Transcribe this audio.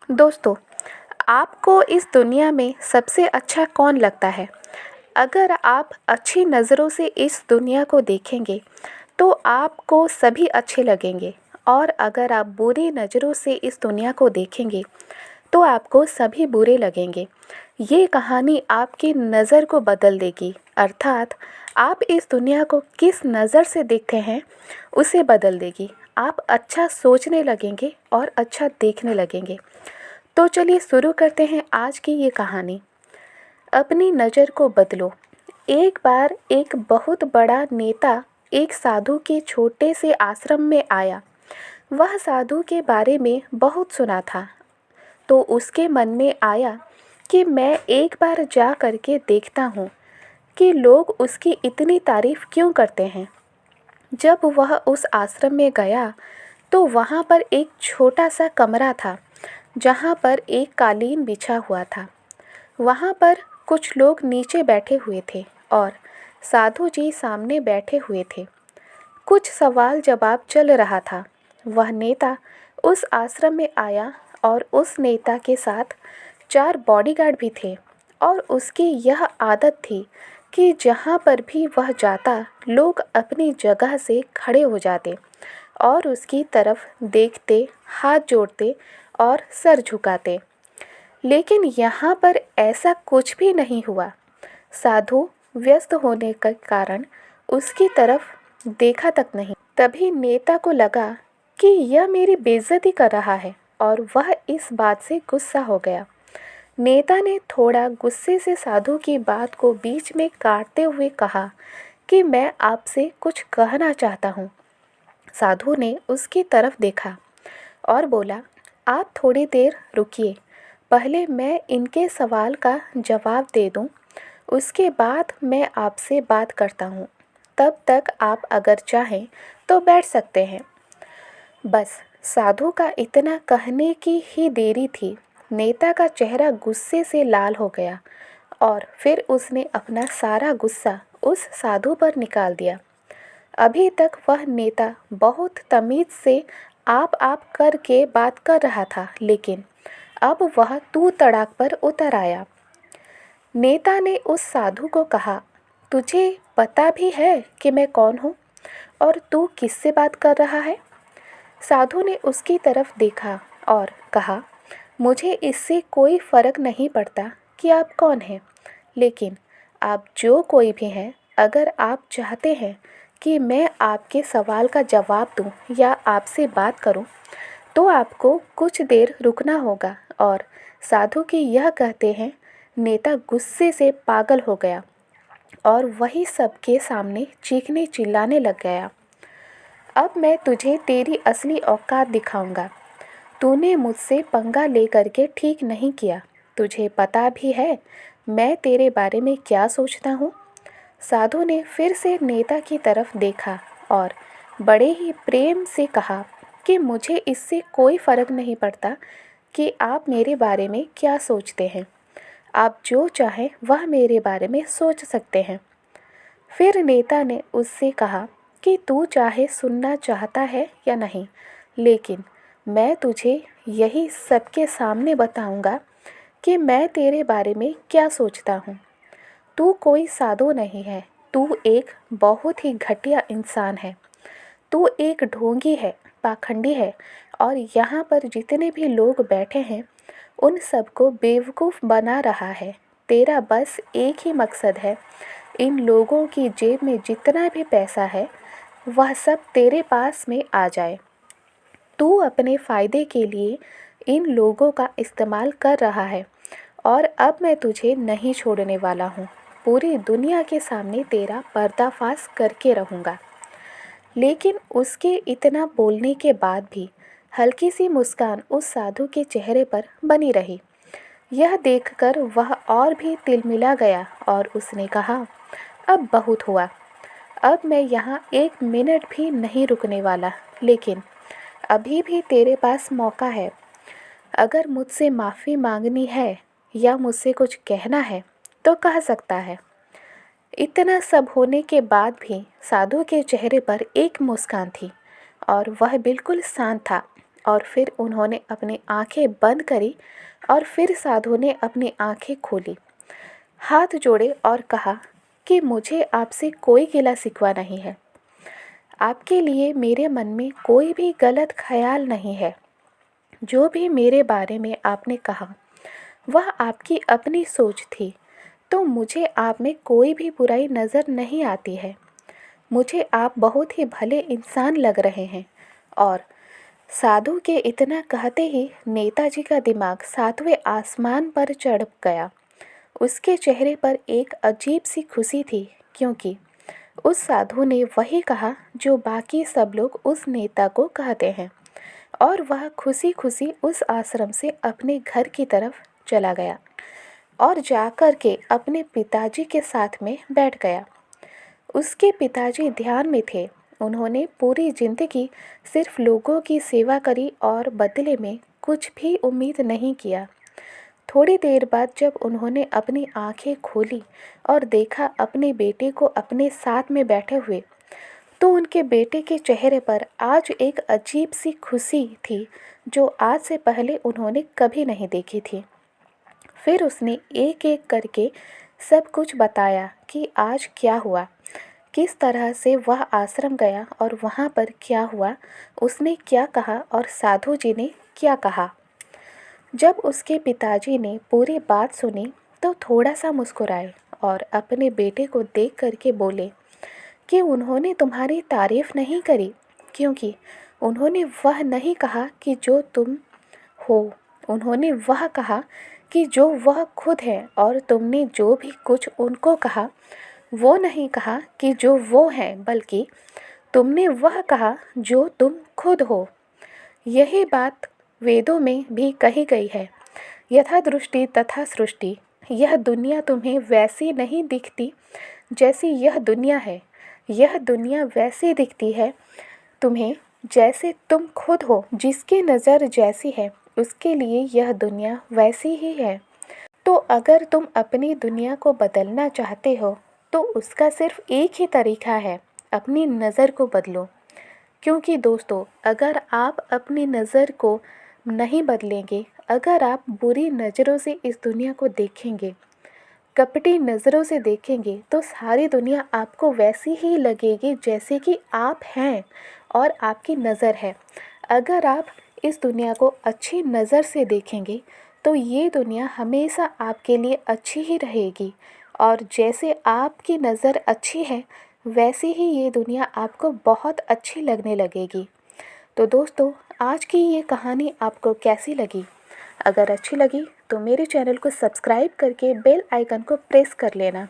दोस्तों, आपको इस दुनिया में सबसे अच्छा कौन लगता है? अगर आप अच्छी नज़रों से इस दुनिया को देखेंगे तो आपको सभी अच्छे लगेंगे, और अगर आप बुरी नज़रों से इस दुनिया को देखेंगे तो आपको सभी बुरे लगेंगे। ये कहानी आपकी नज़र को बदल देगी, अर्थात आप इस दुनिया को किस नज़र से देखते हैं उसे बदल देगी। आप अच्छा सोचने लगेंगे और अच्छा देखने लगेंगे। तो चलिए शुरू करते हैं आज की ये कहानी। अपनी नज़र को बदलो। एक बार एक बहुत बड़ा नेता एक साधु के छोटे से आश्रम में आया। वह साधु के बारे में बहुत सुना था, तो उसके मन में आया कि मैं एक बार जा करके देखता हूँ कि लोग उसकी इतनी तारीफ क्यों करते हैं। जब वह उस आश्रम में गया तो वहाँ पर एक छोटा सा कमरा था जहाँ पर एक कालीन बिछा हुआ था। वहाँ पर कुछ लोग नीचे बैठे हुए थे और साधु जी सामने बैठे हुए थे। कुछ सवाल जवाब चल रहा था। वह नेता उस आश्रम में आया और उस नेता के साथ 4 बॉडीगार्ड भी थे, और उसकी यह आदत थी कि जहाँ पर भी वह जाता लोग अपनी जगह से खड़े हो जाते और उसकी तरफ देखते, हाथ जोड़ते और सर झुकाते। लेकिन यहाँ पर ऐसा कुछ भी नहीं हुआ। साधु व्यस्त होने के कारण उसकी तरफ देखा तक नहीं। तभी नेता को लगा कि यह मेरी बेइज्जती कर रहा है, और वह इस बात से गुस्सा हो गया। नेता ने थोड़ा गुस्से से साधु की बात को बीच में काटते हुए कहा कि मैं आपसे कुछ कहना चाहता हूँ। साधु ने उसकी तरफ देखा और बोला, आप थोड़ी देर रुकिए, पहले मैं इनके सवाल का जवाब दे दूं, उसके बाद मैं आपसे बात करता हूँ। तब तक आप अगर चाहें तो बैठ सकते हैं। बस साधु का इतना कहने की ही देरी थी। नेता का चेहरा गुस्से से लाल हो गया और फिर उसने अपना सारा गुस्सा उस साधु पर निकाल दिया। अभी तक वह नेता बहुत तमीज़ से आप करके बात कर रहा था, लेकिन अब वह तू तड़ाक पर उतर आया। नेता ने उस साधु को कहा, तुझे पता भी है कि मैं कौन हूँ और तू किससे बात कर रहा है? साधु ने उसकी तरफ देखा और कहा, मुझे इससे कोई फ़र्क नहीं पड़ता कि आप कौन हैं, लेकिन आप जो कोई भी हैं, अगर आप चाहते हैं कि मैं आपके सवाल का जवाब दूं या आपसे बात करूं, तो आपको कुछ देर रुकना होगा। और साधु की यह कहते हैं नेता गुस्से से पागल हो गया और वही सबके सामने चीखने चिल्लाने लग गया। अब मैं तुझे तेरी असली औकात दिखाऊंगा। तूने मुझसे पंगा लेकर के ठीक नहीं किया। तुझे पता भी है मैं तेरे बारे में क्या सोचता हूँ? साधु ने फिर से नेता की तरफ देखा और बड़े ही प्रेम से कहा कि मुझे इससे कोई फ़र्क नहीं पड़ता कि आप मेरे बारे में क्या सोचते हैं। आप जो चाहें वह मेरे बारे में सोच सकते हैं। फिर नेता ने उससे कहा कि तू चाहे सुनना चाहता है या नहीं, लेकिन मैं तुझे यही सबके सामने बताऊंगा कि मैं तेरे बारे में क्या सोचता हूँ। तू कोई साधु नहीं है, तू एक बहुत ही घटिया इंसान है। तू एक ढोंगी है, पाखंडी है, और यहाँ पर जितने भी लोग बैठे हैं उन सबको बेवकूफ़ बना रहा है। तेरा बस एक ही मकसद है, इन लोगों की जेब में जितना भी पैसा है वह सब तेरे पास में आ जाए। तू अपने फ़ायदे के लिए इन लोगों का इस्तेमाल कर रहा है, और अब मैं तुझे नहीं छोड़ने वाला हूँ। पूरी दुनिया के सामने तेरा पर्दाफाश करके रहूँगा। लेकिन उसके इतना बोलने के बाद भी हल्की सी मुस्कान उस साधु के चेहरे पर बनी रही। यह देखकर वह और भी तिलमिला गया और उसने कहा, अब बहुत हुआ। अब मैं यहाँ 1 मिनट भी नहीं रुकने वाला, लेकिन अभी भी तेरे पास मौका है। अगर मुझसे माफ़ी मांगनी है या मुझसे कुछ कहना है तो कह सकता है। इतना सब होने के बाद भी साधु के चेहरे पर एक मुस्कान थी और वह बिल्कुल शांत था और फिर उन्होंने अपनी आंखें बंद करी और फिर साधु ने अपनी आंखें खोली, हाथ जोड़े और कहा कि मुझे आपसे कोई गिला शिकवा नहीं है। आपके लिए मेरे मन में कोई भी गलत ख्याल नहीं है। जो भी मेरे बारे में आपने कहा वह आपकी अपनी सोच थी, तो मुझे आप में कोई भी बुराई नज़र नहीं आती है। मुझे आप बहुत ही भले इंसान लग रहे हैं। और साधु के इतना कहते ही नेताजी का दिमाग सातवें आसमान पर चढ़ गया। उसके चेहरे पर एक अजीब सी खुशी थी, क्योंकि उस साधु ने वही कहा जो बाकी सब लोग उस नेता को कहते हैं, और वह खुशी खुशी उस आश्रम से अपने घर की तरफ चला गया और जाकर के अपने पिताजी के साथ में बैठ गया। उसके पिताजी ध्यान में थे। उन्होंने पूरी जिंदगी सिर्फ लोगों की सेवा करी और बदले में कुछ भी उम्मीद नहीं किया। थोड़ी देर बाद जब उन्होंने अपनी आंखें खोली और देखा अपने बेटे को अपने साथ में बैठे हुए, तो उनके बेटे के चेहरे पर आज एक अजीब सी खुशी थी जो आज से पहले उन्होंने कभी नहीं देखी थी। फिर उसने एक एक करके सब कुछ बताया कि आज क्या हुआ, किस तरह से वह आश्रम गया और वहाँ पर क्या हुआ, उसने क्या कहा और साधु जी ने क्या कहा। जब उसके पिताजी ने पूरी बात सुनी तो थोड़ा सा मुस्कुराए और अपने बेटे को देख करके बोले कि उन्होंने तुम्हारी तारीफ नहीं करी, क्योंकि उन्होंने वह नहीं कहा कि जो तुम हो, उन्होंने वह कहा कि जो वह खुद है, और तुमने जो भी कुछ उनको कहा वो नहीं कहा कि जो वो हैं, बल्कि तुमने वह कहा जो तुम खुद हो। यही बात वेदों में भी कही गई है, यथा दृष्टि तथा सृष्टि। यह दुनिया तुम्हें वैसी नहीं दिखती जैसी यह दुनिया है, यह दुनिया वैसी दिखती है तुम्हें जैसे तुम खुद हो। जिसकी नज़र जैसी है उसके लिए यह दुनिया वैसी ही है। तो अगर तुम अपनी दुनिया को बदलना चाहते हो तो उसका सिर्फ एक ही तरीका है, अपनी नज़र को बदलो। क्योंकि दोस्तों, अगर आप अपनी नज़र को नहीं बदलेंगे, अगर आप बुरी नज़रों से इस दुनिया को देखेंगे, कपटी नज़रों से देखेंगे, तो सारी दुनिया आपको वैसी ही लगेगी जैसे कि आप हैं और आपकी नज़र है। अगर आप इस दुनिया को अच्छी नज़र से देखेंगे तो ये दुनिया हमेशा आपके लिए अच्छी ही रहेगी, और जैसे आपकी नज़र अच्छी है वैसे ही ये दुनिया आपको बहुत अच्छी लगने लगेगी। तो दोस्तों, आज की ये कहानी आपको कैसी लगी? अगर अच्छी लगी तो मेरे चैनल को सब्सक्राइब करके बेल आइकन को प्रेस कर लेना।